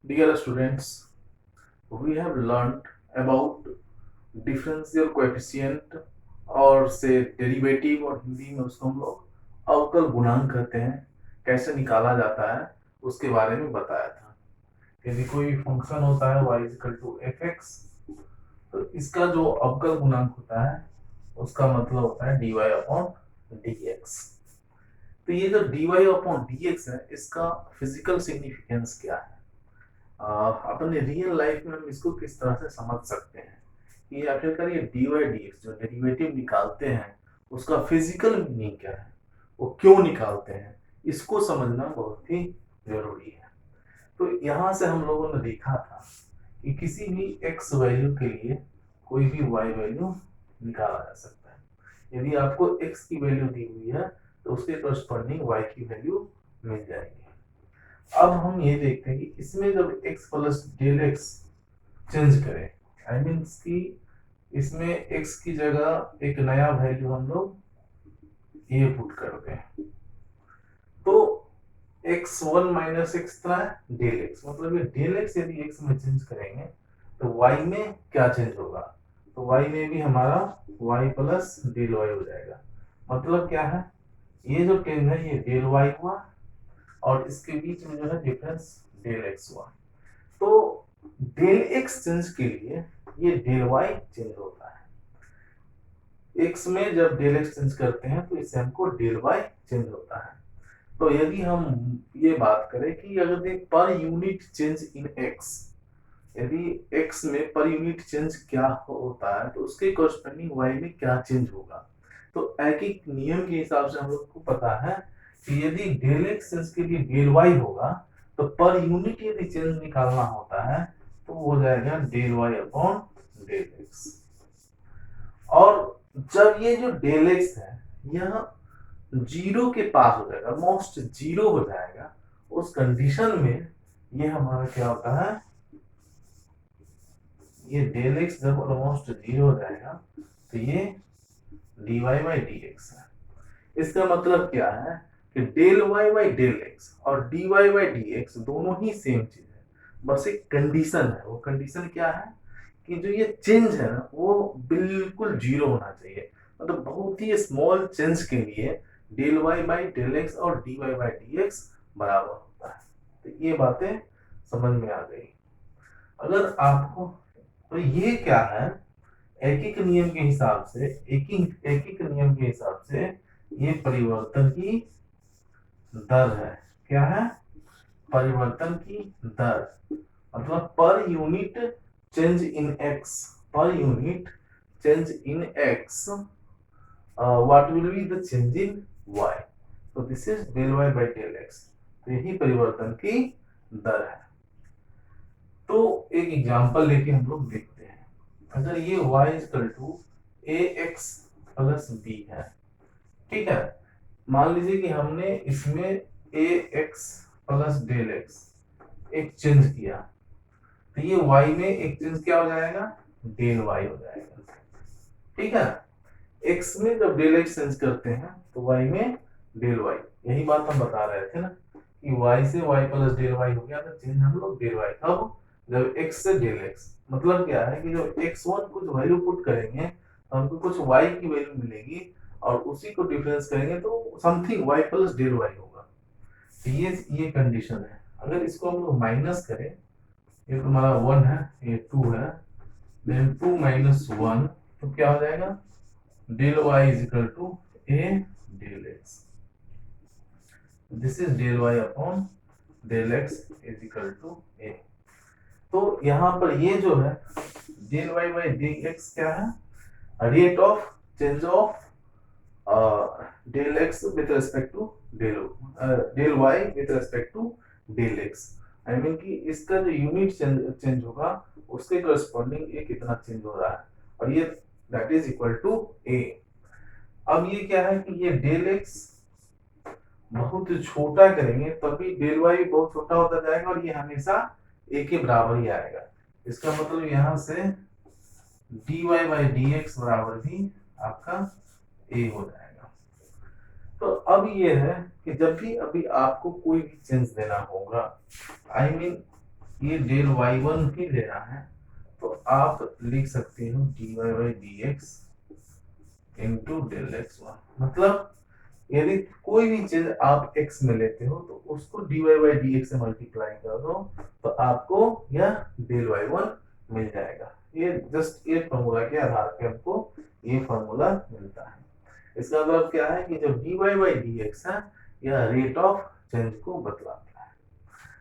Dear students, we have learned about differential coefficient और से derivative, और हिंदी में उसको हम लोग अवकल गुणांक कहते हैं। कैसे निकाला जाता है उसके बारे में बताया था। यदि कोई भी फंक्शन होता है y equal to f x, तो इसका जो अवकल गुणांक होता है उसका मतलब होता है dy अपॉन dx। तो ये जो dy अपॉन dx है, इसका फिजिकल सिग्निफिकेंस क्या है, अपने रियल लाइफ में हम इसको किस तरह से समझ सकते हैं कि आखिरकार ये dy dx जो डेरिवेटिव निकालते हैं उसका फिजिकल मीनिंग क्या है, वो क्यों निकालते हैं, इसको समझना बहुत ही जरूरी है। तो यहाँ से हम लोगों ने देखा था कि किसी भी x वैल्यू के लिए कोई भी y वैल्यू निकाला जा सकता है। यदि आपको x की वैल्यू दी हुई है तो उसके करस्पॉन्डिंग y की वैल्यू मिल जाएगी। अब हम ये देखते हैं कि इसमें जब x plus del x change करें, आई मीन कि इसमें x की जगह एक नया वैल्यू हम लोग ये पुट कर दें, तो x1 माइनस एक्स था डेल एक्स, मतलब ये डेल एक्स यदि x में चेंज करेंगे तो y में क्या चेंज होगा, तो y में भी हमारा y प्लस डेल वाई हो जाएगा। मतलब क्या है, ये जो चेंज है ये डेल y हुआ और इसके बीच में जो है डिफरेंस डेल एक्स हुआ। तो डेल एक्स चेंज के लिए ये डेल वाई चेंज होता है। एक्स में जब डेल एक्स चेंज करते हैं तो इससे हमको डेल वाई चेंज होता है। तो यदि हम ये बात करें कि अगर देख पर यूनिट चेंज इन एक्स, यदि एक्स में पर यूनिट चेंज क्या होता है तो उसके कॉरस्पॉन्डिंग वाई में क्या चेंज होगा। तो एक एक नियम के हिसाब से हम लोग को पता है कि यदि डेल एक्स चेंज के लिए डेल वाई होगा तो पर यूनिट यदि चेंज निकालना होता है तो वो हो जाएगा del y upon del x. और जब ये जो डेल एक्स है यह जीरो के पास हो जाएगा, ऑलमोस्ट जीरो हो जाएगा, उस कंडीशन में ये हमारा क्या होता है, ये डेल एक्स जब ऑलमोस्ट जीरो हो जाएगा तो ये dy बाई डी एक्स है। इसका मतलब क्या है कि del Y by del x और dy बाई डी एक्स दोनों ही सेम चीज है, बस एक कंडीशन है। वो कंडीशन क्या है कि जो ये चेंज है ना वो बिल्कुल जीरो होना चाहिए। मतलब बहुत ही स्मॉल चेंज के लिए del Y by del x और dy बाई डी एक्स बराबर होता है। तो ये बातें समझ में आ गई। अगर आपको, तो ये क्या है, एक एक नियम के हिसाब से एक एक नियम के हिसाब से ये परिवर्तन की दर है। क्या है, परिवर्तन की दर, मतलब per unit change in X, per unit change in X what will be the change in Y. तो this is del Y by del X. तो यही परिवर्तन की दर है। तो एक एग्जांपल लेके हम लोग देखते हैं। अगर ये y equal to a x plus b है, ठीक है, मान लीजिए कि हमने इसमें a x plus del x एक चेंज किया, तो ये y में एक चेंज क्या हो जाएगा, डेल y हो जाएगा। ठीक है, x में जब डेल x चेंज करते हैं तो y में डेल y, यही बात हम बता रहे थे ना कि y से y प्लस डेल y हो गया तो चेंज हम लोग डेल y, कब, जब x से डेल x। मतलब क्या है कि जब x1 कुछ वैल्यू पुट करेंगे तो हमको कुछ y की वैल्यू मिलेगी और उसी को डिफरेंस करेंगे तो something y plus del y होगा। तो ये कंडीशन है। अगर इसको हम लोग माइनस करें, ये तो हमारा 1 है, ये 2 है, देन 2 माइनस 1 तो क्या हो जाएगा, del y is equal to a del x। This is del y upon del x is equal to a। तो यहाँ पर ये जो है del y by del x क्या है, rate of change of del x with respect to del y with respect to del x। I mean कि इसका जो यूनिट चेंज होगा उसके करस्पॉन्डिंग ये कितना चेंज हो रहा है, और ये that is equal to a। अब ये क्या है कि ये डेल x बहुत छोटा करेंगे तभी डेल y बहुत छोटा होता जाएगा और ये हमेशा a के बराबर ही आएगा। इसका मतलब यहाँ से dy बाई डी एक्स बराबर भी आपका a हो जाएगा। तो अब ये है कि जब भी अभी आपको कोई भी चेंज देना होगा, आई मीन ये डेल y1 भी लेना है तो आप लिख सकते हो dy by dx into del x1। मतलब यदि कोई भी चीज आप x में लेते हो तो उसको dy by dx से मल्टीप्लाई कर दो तो आपको यह डेल y1 मिल जाएगा। ये जस्ट ये फॉर्मूला के आधार पे हमको ये फॉर्मूला मिलता है। इसका मतलब क्या है कि जो dy by dx है यह रेट ऑफ चेंज को बतलाता है।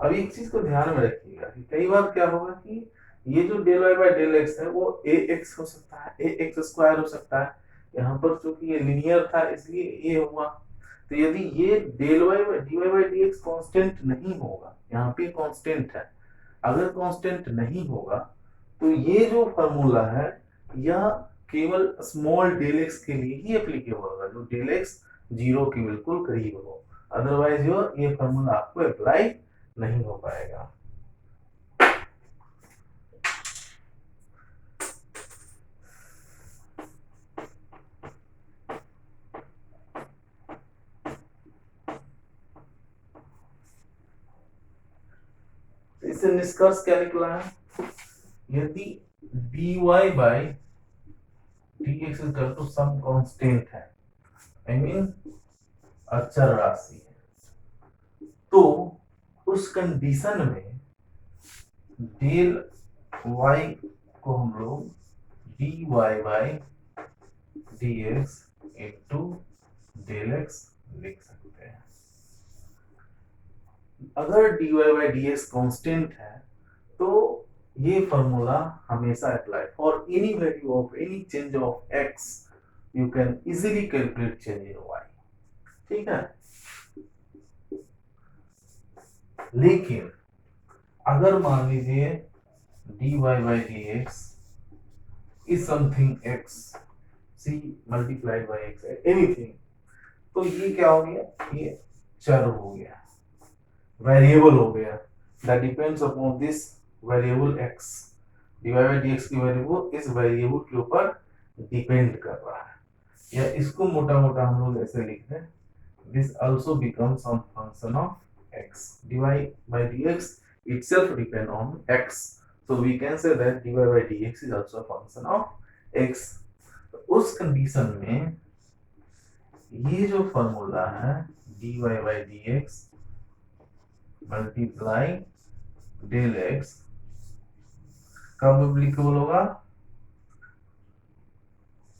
अब एक चीज को ध्यान में रखिएगा कि कई बार क्या होगा कि ये जो del Y by del x है वो ए एक्स हो सकता है, ए एक्स स्क्वायर हो सकता है। यहाँ पर चूंकि ये लिनियर था इसलिए ये हुआ। तो यदि ये del Y by d y by d x constant नहीं होगा, यहाँ पे कॉन्स्टेंट है, अगर कॉन्स्टेंट नहीं होगा तो ये जो फॉर्मूला है यह केवल स्मॉल डेल एक्स के लिए ही एप्लीकेबल होगा, जो डेल एक्स जीरो के बिल्कुल करीब हो। अदरवाइज ये फॉर्मूला आपको अप्लाई नहीं हो पाएगा। इससे निष्कर्ष क्या निकला है, यदि dy by dx is equal to some constant है, I mean अचर राशि है, तो उस कंडीशन में डेल y को हम लोग dy by dx into del x लिख सकते हैं। अगर dy by dx कांस्टेंट है तो ये फॉर्मूला हमेशा apply for any value of any change of x you can easily calculate change in y। ठीक है, लेकिन अगर मान लीजिए dy by dx is something x c multiplied by x anything, तो ये क्या हो गया, ये चर हो गया, वेरिएबल हो गया, that depends upon this variable x, dy by dx की वैल्यू इस वेरिएबल के ऊपर डिपेंड कर रहा है। या इसको मोटा मोटा हम लोग ऐसे लिख दें, this also becomes some function of x, dy by dx itself depend on x, so we can say that dy by dx is also a function of x। तो उस कंडीशन में ये जो फॉर्मूला है dy by dx multiply del x कब applicable होगा,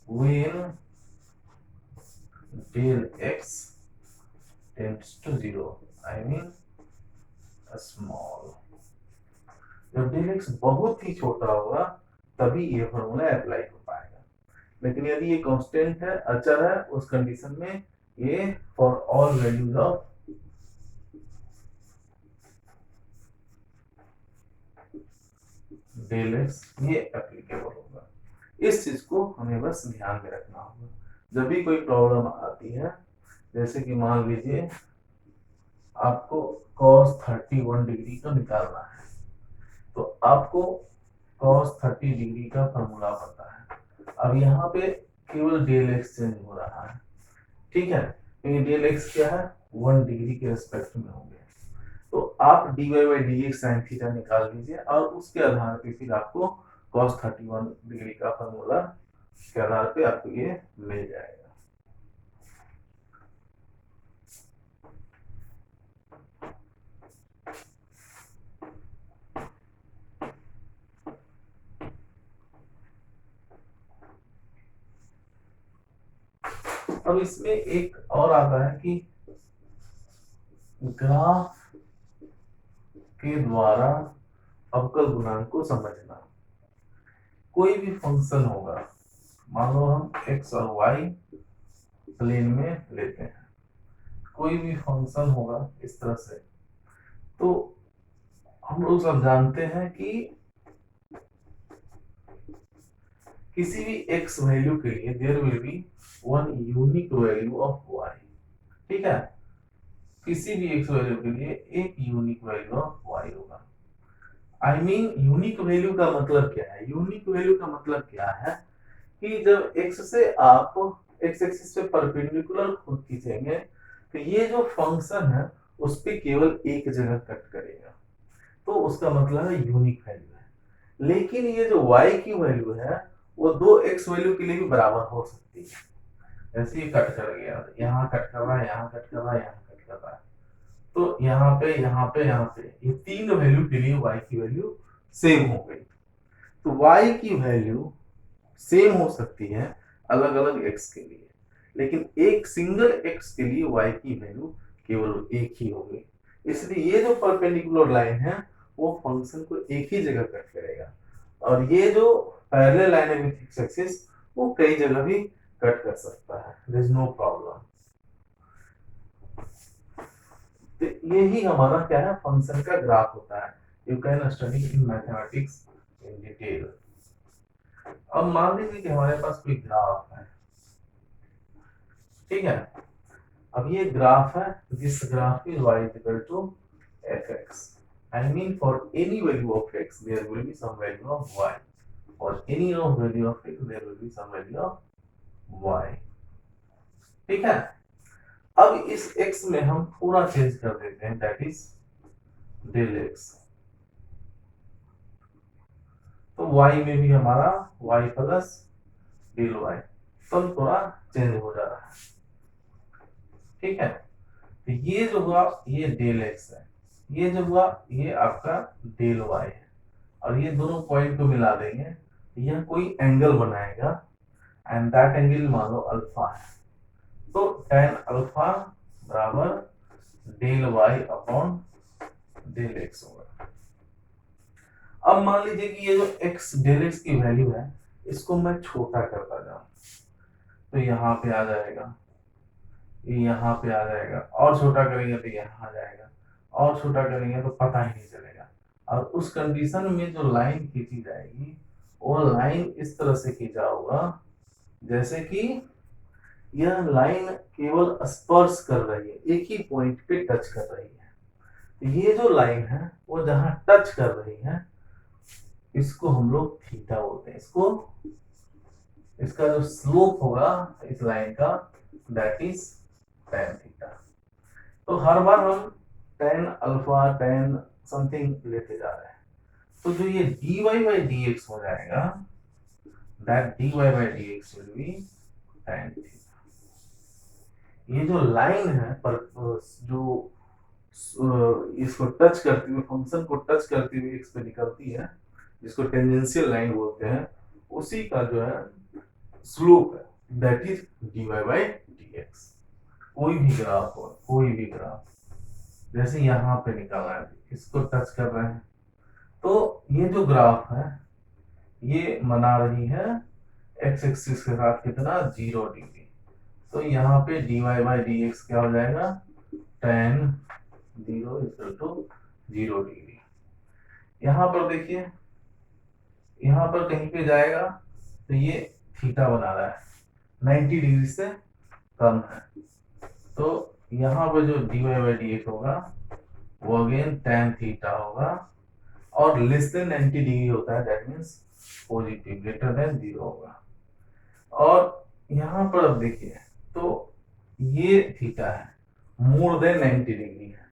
when del x tends to zero, I mean small. जब del x बहुत ही छोटा होगा तभी ये फॉर्मूला अप्लाई हो पाएगा, लेकिन यदि ये कांस्टेंट है, अचर है, उस कंडीशन में ये for all values of del x ये एप्लीकेबल होगा। इस चीज को हमें बस ध्यान में रखना होगा जब भी कोई प्रॉब्लम आती है। जैसे कि मान लीजिए आपको cos 31 डिग्री का निकालना है, तो आपको cos 30 डिग्री का फॉर्मूला पता है। अब यहाँ पे केवल डेल एक्स चेंज हो रहा है, ठीक है, क्योंकि डेल एक्स क्या है 1 डिग्री के रिस्पेक्ट में होंगे, तो आप dy by dx sin theta निकाल लीजिए और उसके आधार पे फिर आपको cos 31 डिग्री का फॉर्मूला के आधार पे आपको ये मिल जाएगा। अब इसमें एक और आता है कि ग्राफ के द्वारा अवकल गुणांक को समझना। कोई भी फंक्शन होगा, मान लो हम x और y प्लेन में लेते हैं, कोई भी फंक्शन होगा इस तरह से, तो हम लोग सब जानते हैं कि किसी भी x वैल्यू के लिए there will be one unique value of y। ठीक है, किसी भी x वैल्यू के लिए एक यूनिक वैल्यू ऑफ y होगा। आई मीन यूनिक वैल्यू का मतलब क्या है, यूनिक वैल्यू का मतलब क्या है कि जब x से आप x एक्सिस पे परपेंडिकुलर खुद खींचेंगे तो ये जो फंक्शन है उस पे केवल एक जगह कट करेगा, तो उसका मतलब है यूनिक वैल्यू है। लेकिन ये जो y की वैल्यू है वो दो x वैल्यू के लिए भी बराबर हो सकती है। जैसे ये कट कर गया, यहाँ कट कर रहा है, यहाँ कट कर रहा है, यहाँ कट कर रहा है, तो यहाँ पे यहाँ पे यहाँ पे ये तीन वैल्यू के लिए y की वैल्यू सेम हो गई। तो y की वैल्यू सेम हो सकती है अलग अलग x के लिए, लेकिन एक सिंगल x के लिए y की वैल्यू केवल एक ही होगी। इसलिए ये जो परपेंडिकुलर लाइन है वो फंक्शन को एक ही जगह कट करेगा, और ये जो पैरेलल लाइन है विद एक्स एक्सिस वो कई जगह भी कट कर सकता है, देयर इज नो प्रॉब्लम। तो यही हमारा क्या है, फंक्शन का ग्राफ होता है। You can study in mathematics in detail. अब मान लीजिए कि हमारे पास कोई ग्राफ है, ठीक है। अब ये ग्राफ है, this graph is y is equal to fx. I mean for any value of x there will be some value of y. For any of value of x there will be some value of y. ठीक है। अब इस x में हम पूरा change कर देते हैं, दैट इज डेल x। तो y में भी हमारा y प्लस डेल y सब थोड़ा चेंज हो जा रहा है, ठीक है। तो ये जो हुआ ये डेल x है, ये जो हुआ ये आपका डेल y है, और ये दोनों पॉइंट को मिला देंगे, यह कोई एंगल बनाएगा, एंड दैट एंगल मान लो अल्फा है। तो tan अल्फा बराबर del y upon del x होगा। अब मान लीजिए कि ये जो x डेल x की वैल्यू है इसको मैं छोटा करता जाऊं, तो यहाँ पे आ जाएगा, ये यहाँ पे आ जाएगा, और छोटा करेंगे तो यहाँ आ जाएगा, और छोटा करेंगे तो पता ही नहीं चलेगा। और उस कंडीशन में जो लाइन खींची जाएगी वो लाइन इस तरह से खींचा होगा जैसे कि यह लाइन केवल स्पर्श कर रही है, एक ही पॉइंट पे टच कर रही है। तो ये जो लाइन है वो जहां टच कर रही है इसको हम लोग थीटा बोलते हैं। इसको, इसका जो स्लोप होगा इस लाइन का दैट इज tan थीटा। तो हर बार हम tan अल्फा tan समथिंग लेते जा रहे हैं, तो जो ये dy by dx हो जाएगा that dy by dx will be tan theta. ये जो लाइन है पर जो इसको टच करती हुई, फंक्शन को टच करती हुई एक्स पे निकलती है, जिसको टेंजेंशियल लाइन बोलते हैं, उसी का जो है स्लोप है that is dy by dx। कोई भी ग्राफ हो, कोई भी ग्राफ, जैसे यहाँ पे निकाला है, इसको टच कर रहे हैं, तो ये जो ग्राफ है ये बना रही है एक्स एक्सिस के साथ कितना 0 डिग्री। तो यहाँ पे dy by dx क्या हो जाएगा, tan 0 इक्वल टू 0 डिग्री। यहाँ पर देखिए, यहाँ पर कहीं पे जाएगा तो ये थीटा बना रहा है, 90 डिग्री से कम है, तो यहाँ पर जो dy by dx होगा वो अगेन tan थीटा होगा, और लेस देन 90 डिग्री होता है that means positive, greater than 0 होगा। और यहाँ पर अब देखिए तो ये थीटा है, मोर देन 90 डिग्री है,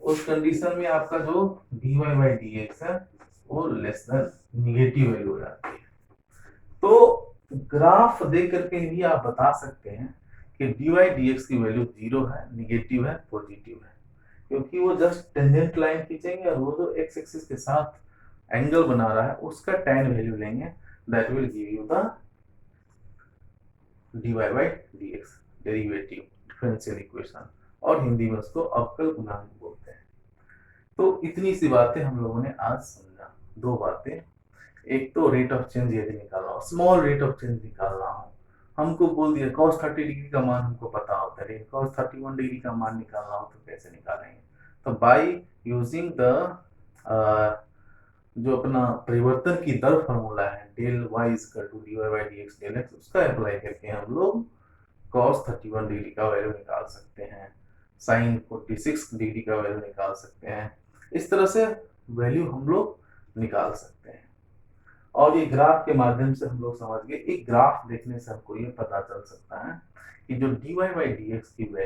उस कंडीशन में आपका जो dy by dx है वो लेस देन निगेटिव वैल्यू हो जाती है। तो ग्राफ देख करके भी आप बता सकते हैं कि dy dx की वैल्यू 0 है, निगेटिव है, पॉजिटिव है, क्योंकि वो जस्ट टेंजेंट लाइन खींचेंगे और वो जो एक्स एक्सिस के साथ एंगल बना रहा है उसका tan वैल्यू लेंगे, that will give you the dy by dx derivative differential equation, और हिंदी में उसको अवकल गुणांक बोलते हैं। तो इतनी सी बातें हम लोगों ने आज समझा, दो बातें, एक तो रेट ऑफ चेंज यदि निकालना हो, स्मॉल रेट ऑफ चेंज निकालना हो, हमको बोल दिया cos 30 डिग्री का मान हमको पता होता है, लेकिन cos 31 डिग्री का मान निकालना हो तो कैसे निकालेंगे। तो बाय यूजिंग द जो अपना परिवर्तन की दर फॉर्मूला है del y equal to dy by dx del x, उसका अप्लाई करके हम लोग cos 31 डिग्री का वैल्यू निकाल सकते हैं, sin 46 डिग्री का वैल्यू निकाल सकते हैं, इस तरह से वैल्यू हम लोग निकाल सकते हैं। और ये ग्राफ के माध्यम से हम लोग समझ गए, एक ग्राफ देखने से हमको ये पता चल सकता है कि जो dy by dx की वैल्यू